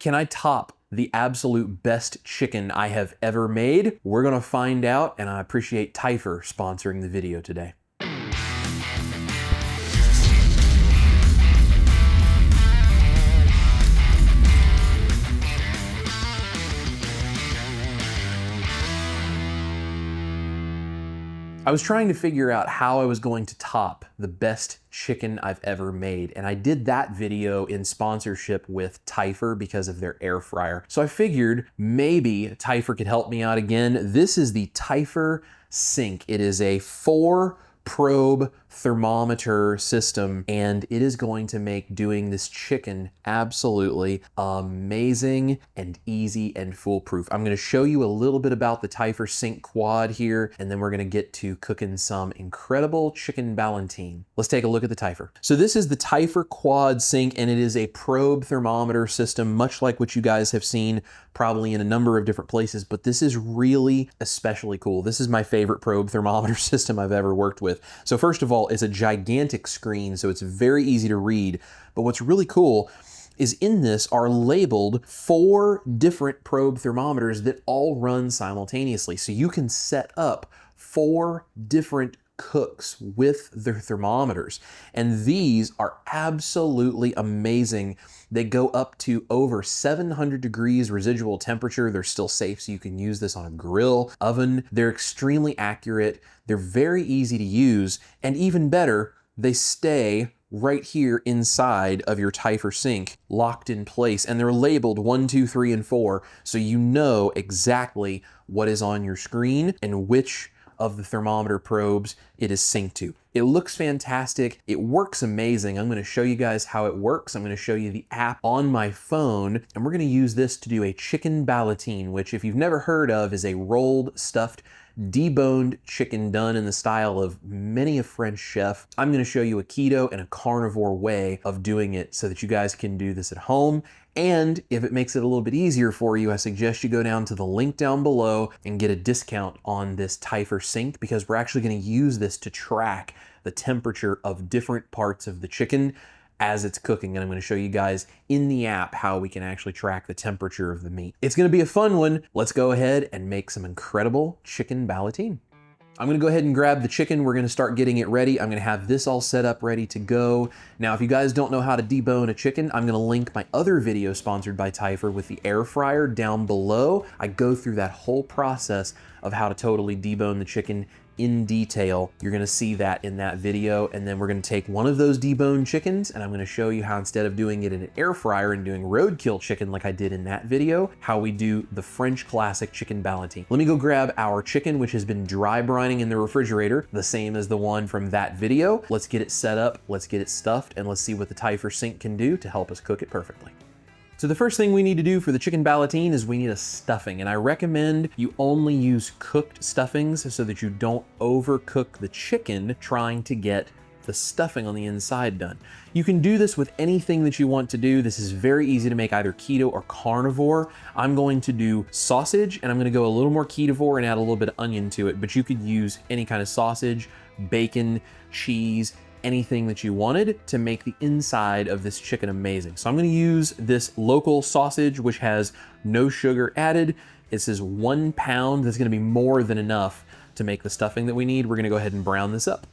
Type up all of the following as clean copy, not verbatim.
Can I top the absolute best chicken I have ever made? We're gonna find out, and I appreciate Typhur sponsoring the video today. I was trying to figure out how I was going to top the best chicken I've ever made, and I did that video in sponsorship with Typhur because of their air fryer. So I figured maybe Typhur could help me out again. This is the Typhur Sync. It is a 4-probe thermometer system, and it is going to make doing this chicken absolutely amazing and easy and foolproof. I'm going to show you a little bit about the Typhur Sync quad here, and then we're going to get to cooking some incredible chicken ballantine. Let's take a look at the Typhur. So this is the Typhur Quad Sync, and it is a probe thermometer system, much like what you guys have seen probably in a number of different places, but this is really especially cool. This is my favorite probe thermometer system I've ever worked with. So first of all, it's a gigantic screen, so it's very easy to read. But what's really cool is in this are labeled 4 different probe thermometers that all run simultaneously. So you can set up 4 different cooks with their thermometers. And these are absolutely amazing. They go up to over 700 degrees residual temperature. They're still safe, so you can use this on a grill, oven. They're extremely accurate. They're very easy to use. And even better, they stay right here inside of your Typhur Sync, locked in place, and they're labeled 1, 2, 3, and 4, so you know exactly what is on your screen and which of the thermometer probes it is synced to. It looks fantastic. It works amazing. I'm going to show you guys how it works. I'm going to show you the app on my phone, and we're going to use this to do a chicken ballantine, which, if you've never heard of, is a rolled, stuffed, deboned chicken done in the style of many a French chef. I'm going to show you a keto and a carnivore way of doing it so that you guys can do this at home. And if it makes it a little bit easier for you, I suggest you go down to the link down below and get a discount on this Typhur Sync, because we're actually going to use this to track the temperature of different parts of the chicken as it's cooking. And I'm going to show you guys in the app how we can actually track the temperature of the meat. It's going to be a fun one. Let's go ahead and make some incredible chicken ballantine. I'm gonna go ahead and grab the chicken. We're gonna start getting it ready. I'm gonna have this all set up ready to go. Now, if you guys don't know how to debone a chicken, I'm gonna link my other video sponsored by Typhur with the air fryer down below. I go through that whole process of how to totally debone the chicken in detail. You're gonna see that in that video, and then we're gonna take one of those deboned chickens, and I'm gonna show you how, instead of doing it in an air fryer and doing roadkill chicken like I did in that video, how we do the French classic chicken ballantine. Let me go grab our chicken, which has been dry brining in the refrigerator, the same as the one from that video. Let's get it set up, let's get it stuffed, and let's see what the Typhur Sync can do to help us cook it perfectly. So the first thing we need to do for the chicken ballantine is we need a stuffing, and I recommend you only use cooked stuffings so that you don't overcook the chicken trying to get the stuffing on the inside done. You can do this with anything that you want to do. This is very easy to make, either keto or carnivore. I'm going to do sausage, and I'm going to go a little more ketovore and add a little bit of onion to it, but you could use any kind of sausage, bacon, cheese, anything that you wanted to make the inside of this chicken amazing. So I'm gonna use this local sausage, which has no sugar added. This is 1 pound. That's gonna be more than enough to make the stuffing that we need. We're gonna go ahead and brown this up.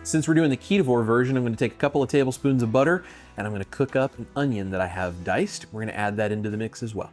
Since we're doing the ketovore version, I'm going to take a couple of tablespoons of butter, and I'm going to cook up an onion that I have diced. We're going to add that into the mix as well.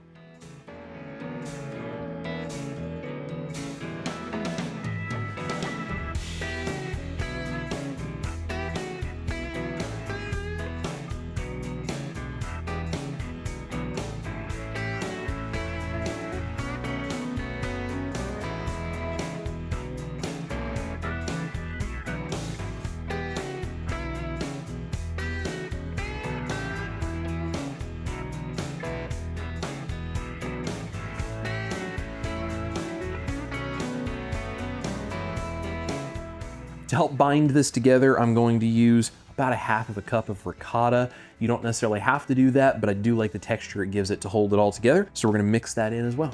To help bind this together, I'm going to use about 1/2 cup of ricotta. You don't necessarily have to do that, but I do like the texture it gives it to hold it all together. So we're gonna mix that in as well.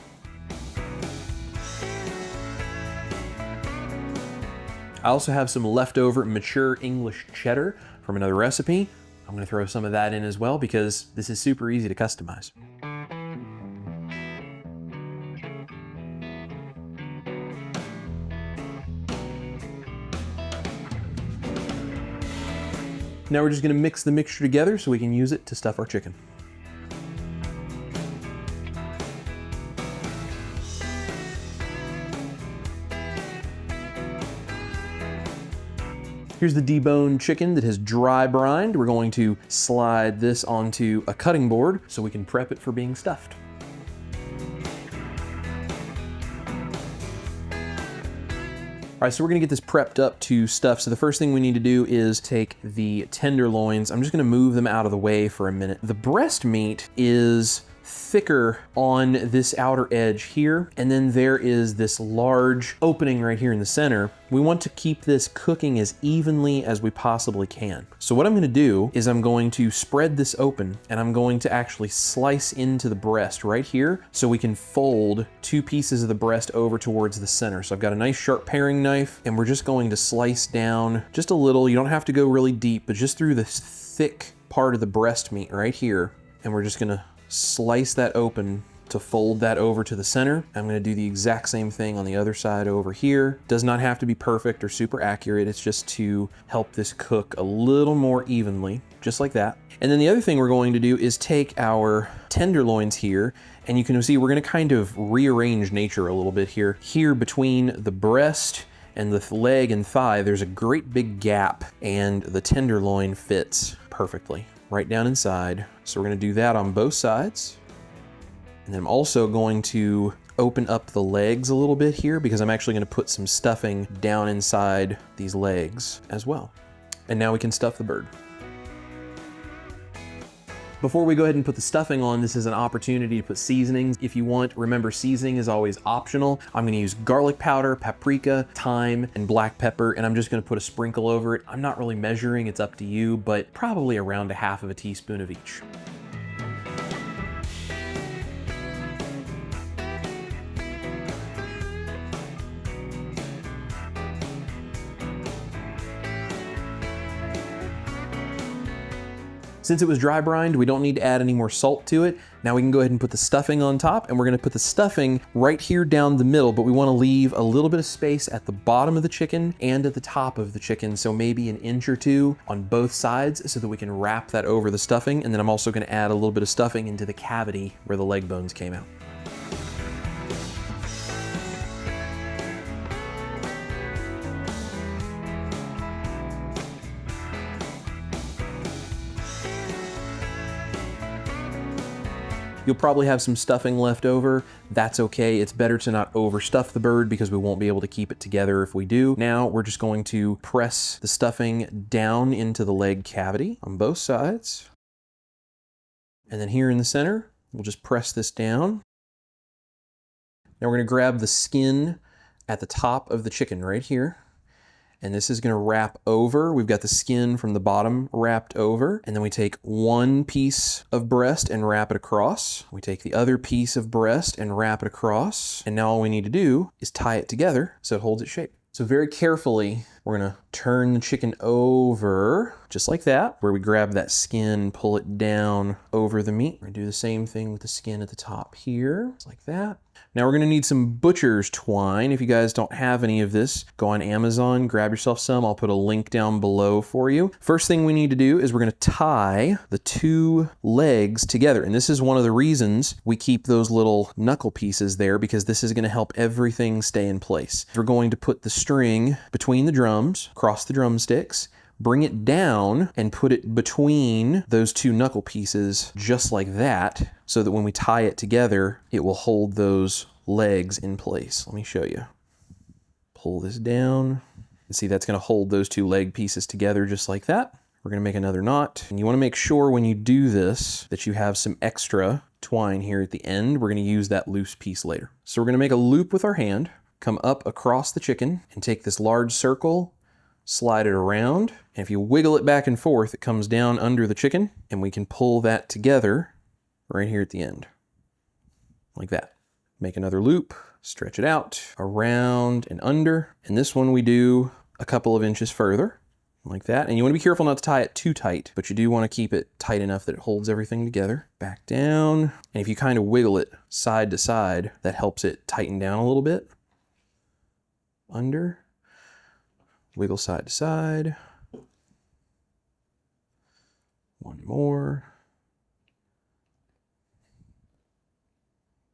I also have some leftover mature English cheddar from another recipe. I'm gonna throw some of that in as well because this is super easy to customize. Now we're just gonna mix the mixture together so we can use it to stuff our chicken. Here's the deboned chicken that has dry brined. We're going to slide this onto a cutting board so we can prep it for being stuffed. All right, so we're gonna get this prepped up to stuff. So the first thing we need to do is take the tenderloins. I'm just gonna move them out of the way for a minute. The breast meat is thicker on this outer edge here, and then there is this large opening right here in the center. We want to keep this cooking as evenly as we possibly can. So what I'm gonna do is I'm going to spread this open and I'm going to actually slice into the breast right here so we can fold 2 pieces of the breast over towards the center. So I've got a nice sharp paring knife and we're just going to slice down just a little. You don't have to go really deep, but just through this thick part of the breast meat right here. And we're just gonna slice that open to fold that over to the center. I'm gonna do the exact same thing on the other side over here. Does not have to be perfect or super accurate. It's just to help this cook a little more evenly, just like that. And then the other thing we're going to do is take our tenderloins here, and you can see we're gonna kind of rearrange nature a little bit here. Here between the breast and the leg and thigh, there's a great big gap, and the tenderloin fits perfectly right down inside. So we're gonna do that on both sides. And then I'm also going to open up the legs a little bit here because I'm actually gonna put some stuffing down inside these legs as well. And now we can stuff the bird. Before we go ahead and put the stuffing on, this is an opportunity to put seasonings. If you want, remember seasoning is always optional. I'm gonna use garlic powder, paprika, thyme, and black pepper, and I'm just gonna put a sprinkle over it. I'm not really measuring, it's up to you, but probably around 1/2 teaspoon of each. Since it was dry brined, we don't need to add any more salt to it. Now we can go ahead and put the stuffing on top, and we're gonna put the stuffing right here down the middle, but we wanna leave a little bit of space at the bottom of the chicken and at the top of the chicken, so maybe 1 inch or 2 on both sides so that we can wrap that over the stuffing. And then I'm also gonna add a little bit of stuffing into the cavity where the leg bones came out. You'll probably have some stuffing left over. That's okay. It's better to not overstuff the bird because we won't be able to keep it together if we do. Now we're just going to press the stuffing down into the leg cavity on both sides. And then here in the center, we'll just press this down. Now we're gonna grab the skin at the top of the chicken right here. And this is gonna wrap over. We've got the skin from the bottom wrapped over. And then we take 1 piece of breast and wrap it across. We take the other piece of breast and wrap it across. And now all we need to do is tie it together so it holds its shape. So very carefully, we're gonna turn the chicken over, just like that, where we grab that skin, pull it down over the meat. We're gonna do the same thing with the skin at the top here, just like that. Now we're gonna need some butcher's twine. If you guys don't have any of this, go on Amazon, grab yourself some. I'll put a link down below for you. First thing we need to do is we're gonna tie the 2 legs together. And this is one of the reasons we keep those little knuckle pieces there, because this is gonna help everything stay in place. We're going to put the string between the drums, across the drumsticks, bring it down and put it between those 2 knuckle pieces just like that, so that when we tie it together, it will hold those legs in place. Let me show you. Pull this down. And see, that's gonna hold those 2 leg pieces together just like that. We're gonna make another knot. And you wanna make sure when you do this that you have some extra twine here at the end. We're gonna use that loose piece later. So we're gonna make a loop with our hand, come up across the chicken and take this large circle, slide it around. And if you wiggle it back and forth, it comes down under the chicken, and we can pull that together right here at the end, like that. Make another loop, stretch it out, around and under. And this one we do a couple of inches further, like that. And you want to be careful not to tie it too tight, but you do want to keep it tight enough that it holds everything together. Back down. And if you kind of wiggle it side to side, that helps it tighten down a little bit. Under, wiggle side to side. One more.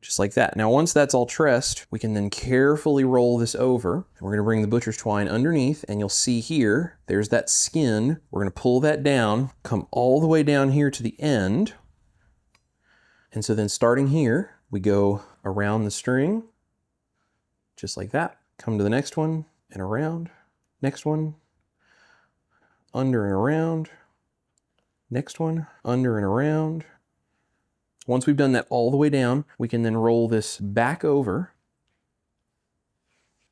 Just like that. Now, once that's all trussed, we can then carefully roll this over. And we're going to bring the butcher's twine underneath, and you'll see here, there's that skin. We're going to pull that down, come all the way down here to the end. And so then starting here, we go around the string, just like that. Come to the next one, and around. Next one, under and around. Next one, under and around. Once we've done that all the way down, we can then roll this back over,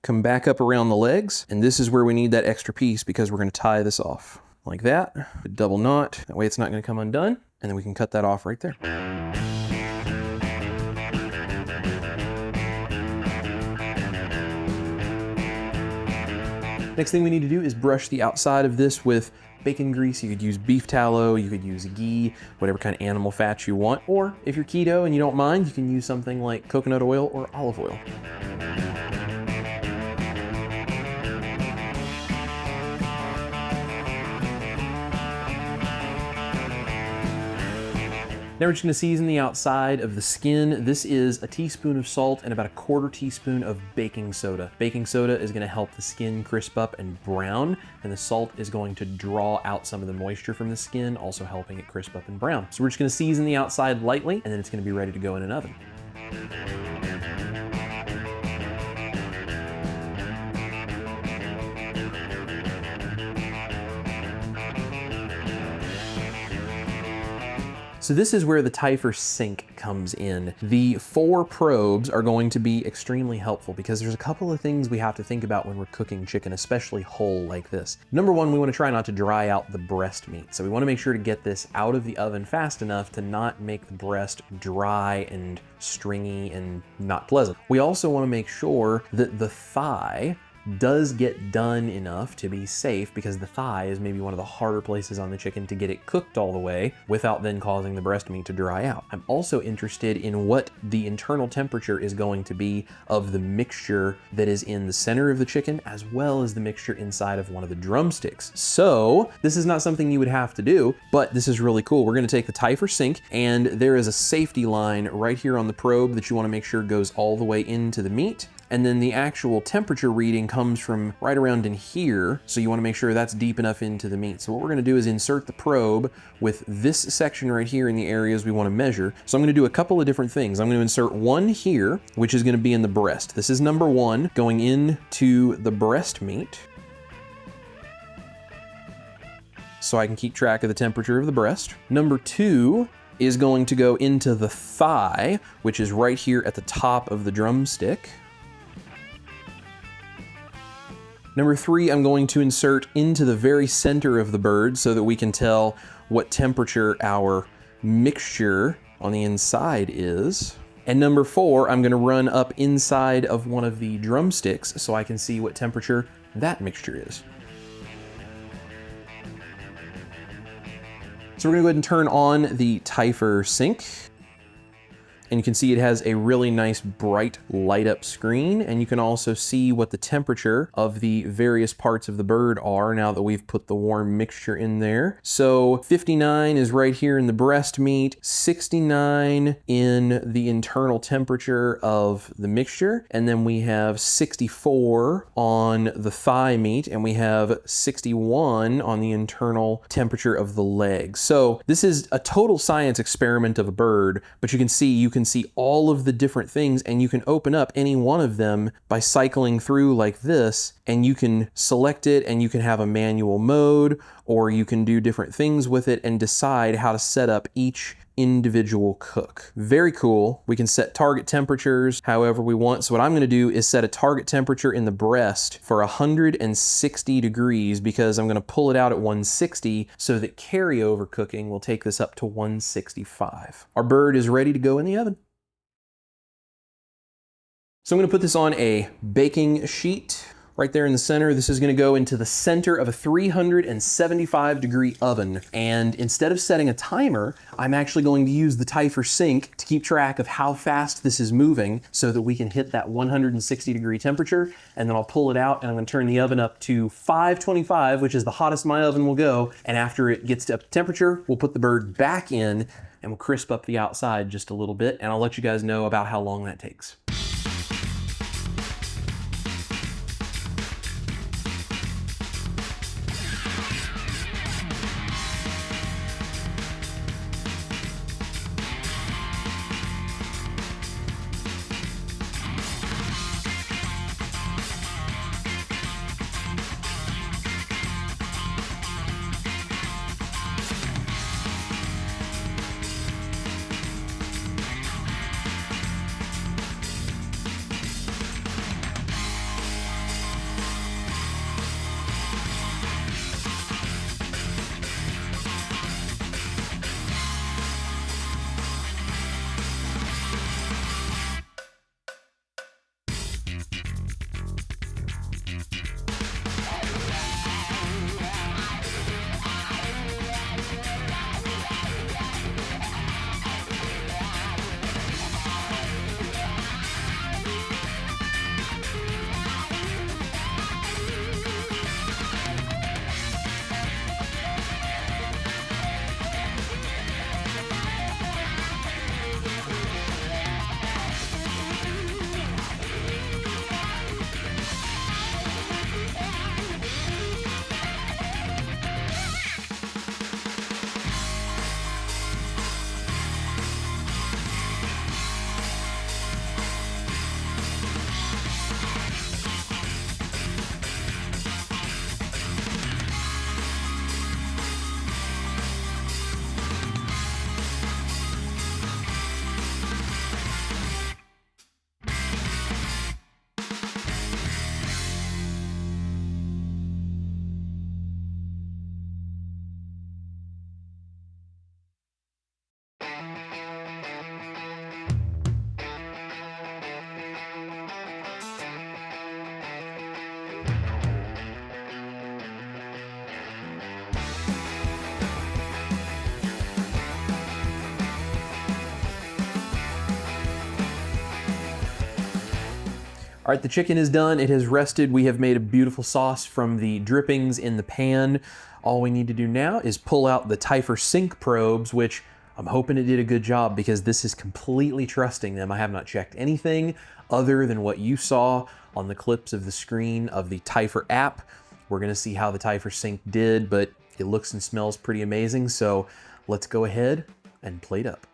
come back up around the legs, and this is where we need that extra piece because we're going to tie this off like that, a double knot. That way it's not going to come undone, and then we can cut that off right there. Next thing we need to do is brush the outside of this with bacon grease. You could use beef tallow, you could use ghee, whatever kind of animal fat you want. Or if you're keto and you don't mind, you can use something like coconut oil or olive oil. Now we're just going to season the outside of the skin. This is a teaspoon of salt and about a quarter teaspoon of baking soda. Baking soda is going to help the skin crisp up and brown, and the salt is going to draw out some of the moisture from the skin, also helping it crisp up and brown. So we're just going to season the outside lightly, and then it's going to be ready to go in an oven. So this is where the Typhur Sync comes in. The 4 probes are going to be extremely helpful because there's a couple of things we have to think about when we're cooking chicken, especially whole like this. Number one, we want to try not to dry out the breast meat. So we want to make sure to get this out of the oven fast enough to not make the breast dry and stringy and not pleasant. We also want to make sure that the thigh does get done enough to be safe, because the thigh is maybe one of the harder places on the chicken to get it cooked all the way without then causing the breast meat to dry out. I'm also interested in what the internal temperature is going to be of the mixture that is in the center of the chicken, as well as the mixture inside of one of the drumsticks. So this is not something you would have to do, but this is really cool. We're going to take the Typhur Sync, and there is a safety line right here on the probe that you want to make sure goes all the way into the meat. And then the actual temperature reading comes from right around in here, so you want to make sure that's deep enough into the meat. So what we're going to do is insert the probe with this section right here in the areas we want to measure. So I'm going to do a couple of different things. I'm going to insert one here, which is going to be in the breast. This is number 1, going into the breast meat, so I can keep track of the temperature of the breast. Number 2 is going to go into the thigh, which is right here at the top of the drumstick. Number 3, I'm going to insert into the very center of the bird so that we can tell what temperature our mixture on the inside is. And number 4, I'm going to run up inside of one of the drumsticks so I can see what temperature that mixture is. So we're going to go ahead and turn on the Typhur Sync. And you can see it has a really nice bright light up screen, and you can also see what the temperature of the various parts of the bird are now that we've put the warm mixture in there. So 59 is right here in the breast meat, 69 in the internal temperature of the mixture, and then we have 64 on the thigh meat, and we have 61 on the internal temperature of the leg. So this is a total science experiment of a bird, but you can see all of the different things, and you can open up any one of them by cycling through like this, and you can select it, and you can have a manual mode, or you can do different things with it and decide how to set up each individual cook. Very cool. We can set target temperatures however we want. So what I'm gonna do is set a target temperature in the breast for 160 degrees because I'm gonna pull it out at 160 so that carryover cooking will take this up to 165. Our bird is ready to go in the oven. So I'm gonna put this on a baking sheet right there in the center. This is gonna go into the center of a 375 degree oven. And instead of setting a timer, I'm actually going to use the Typhur Sync to keep track of how fast this is moving so that we can hit that 160 degree temperature. And then I'll pull it out and I'm gonna turn the oven up to 525, which is the hottest my oven will go. And after it gets up to temperature, we'll put the bird back in and we'll crisp up the outside just a little bit. And I'll let you guys know about how long that takes. All right, the chicken is done. It has rested. We have made a beautiful sauce from the drippings in the pan. All we need to do now is pull out the Typhur Sync probes, which I'm hoping it did a good job because this is completely trusting them. I have not checked anything other than what you saw on the clips of the screen of the Typhur app. We're gonna see how the Typhur Sync did, but it looks and smells pretty amazing. So let's go ahead and plate up.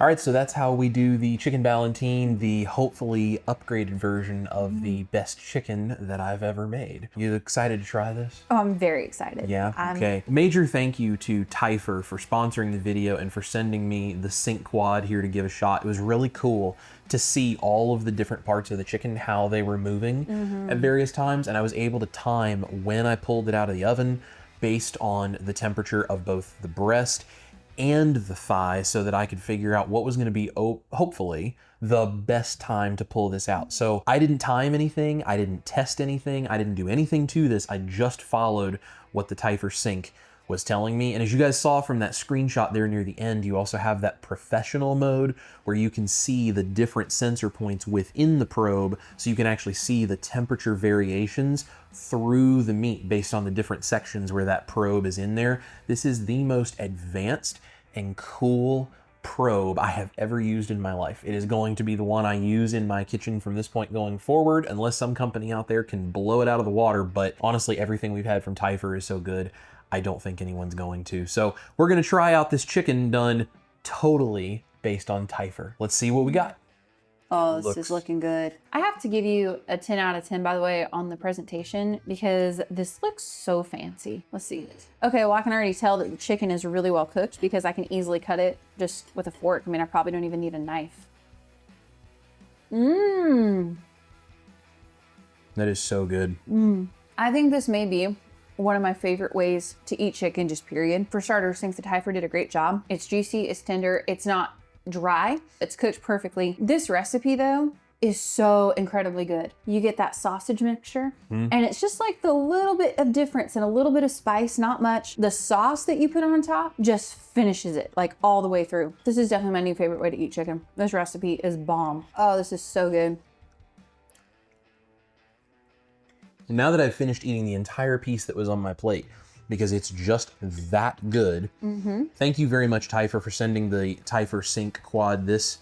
All right, so that's how we do the chicken Ballantine, the hopefully upgraded version of the best chicken that I've ever made. You excited to try this? Oh, I'm very excited. Yeah, okay. Major thank you to Typhur for sponsoring the video and for sending me the Sync quad here to give a shot. It was really cool to see all of the different parts of the chicken, how they were moving at various times, and I was able to time when I pulled it out of the oven based on the temperature of both the breast and the thigh so that I could figure out what was going to be, hopefully, the best time to pull this out. So I didn't time anything, I didn't test anything, I didn't do anything to this, I just followed what the Typhur Sync was telling me. And as you guys saw from that screenshot there near the end, you also have that professional mode where you can see the different sensor points within the probe, so you can actually see the temperature variations through the meat based on the different sections where that probe is in there. This is the most advanced and cool probe I have ever used in my life. It is going to be the one I use in my kitchen from this point going forward, unless some company out there can blow it out of the water. But honestly, everything we've had from Typhur is so good, I don't think anyone's going to. So we're gonna try out this chicken done totally based on Typhur. Let's see what we got. Oh, this is looking good. I have to give you a 10 out of 10, by the way, on the presentation, because this looks so fancy. Let's see. Okay, well, I can already tell that the chicken is really well cooked because I can easily cut it just with a fork. I mean, I probably don't even need a knife. Mmm. That is so good. I think this may be one of my favorite ways to eat chicken, just period. For starters, I think the Typhur did a great job. It's juicy, it's tender, it's not dry, it's cooked perfectly. This recipe though is so incredibly good. You get that sausage mixture and it's just like the little bit of difference and a little bit of spice, not much. The sauce that you put on top just finishes it like all the way through. This is definitely my new favorite way to eat chicken. This recipe is bomb. Oh, this is so good. Now that I've finished eating the entire piece that was on my plate, because it's just that good. Thank you very much, Typhur, for sending the Typhur Sync quad. This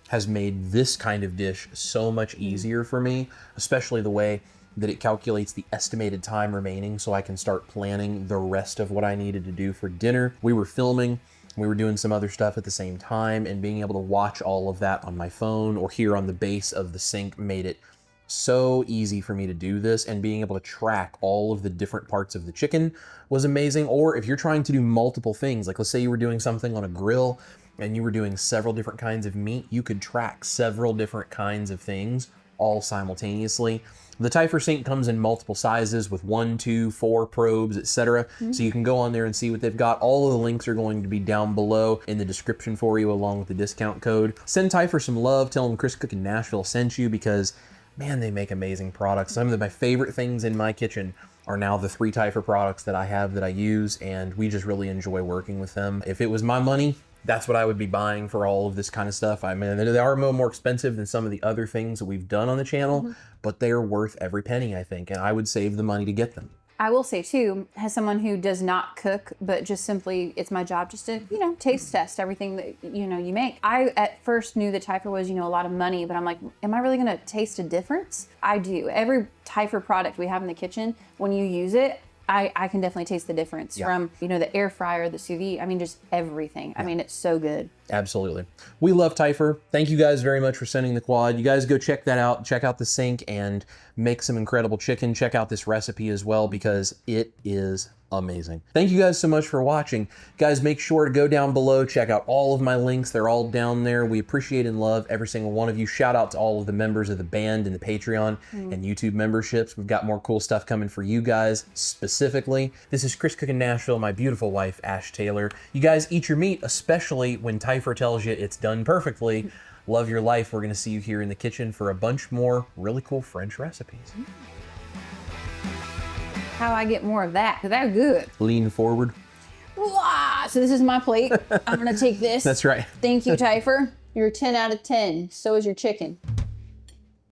has made this kind of dish so much easier for me, especially the way that it calculates the estimated time remaining so I can start planning the rest of what I needed to do for dinner. We were filming, we were doing some other stuff at the same time, and being able to watch all of that on my phone or here on the base of the sink made it so easy for me to do this, and being able to track all of the different parts of the chicken was amazing. Or if you're trying to do multiple things, like let's say you were doing something on a grill and you were doing several different kinds of meat, you could track several different kinds of things all simultaneously. The Typhur Sync comes in multiple sizes with 1, 2, 4 probes, etc. So you can go on there and see what they've got. All of the links are going to be down below in the description for you, along with the discount code. Send Typhur some love. Tell them Chris Cooking Nashville sent you, because man, they make amazing products. Some of my favorite things in my kitchen are now the 3 Typhur products that I have that I use, and we just really enjoy working with them. If it was my money, that's what I would be buying for all of this kind of stuff. I mean, they are more expensive than some of the other things that we've done on the channel, but they are worth every penny, I think, and I would save the money to get them. I will say too, as someone who does not cook, but just simply, it's my job just to, taste test everything that, you make. I at first knew that Typhur was, a lot of money, but I'm like, am I really gonna taste a difference? I do. Every Typhur product we have in the kitchen, when you use it, I can definitely taste the difference from, the air fryer, the sous vide, I mean, just everything. I mean, it's so good. Absolutely. We love Typhur. Thank you guys very much for sending the quad. You guys go check that out. Check out the Sync and make some incredible chicken. Check out this recipe as well, because it is amazing. Thank you guys so much for watching. Guys, make sure to go down below, check out all of my links. They're all down there. We appreciate and love every single one of you. Shout out to all of the members of the band and the Patreon and YouTube memberships. We've got more cool stuff coming for you guys specifically. This is Chris Cooking Nashville, my beautiful wife, Ash Taylor. You guys eat your meat, especially when Typhur tells you it's done perfectly. Love your life. We're gonna see you here in the kitchen for a bunch more really cool French recipes. How I get more of that, because they're good. Lean forward. Wow. So this is my plate. I'm gonna take this. That's right. Thank you, Typhur. You're a 10 out of 10. So is your chicken.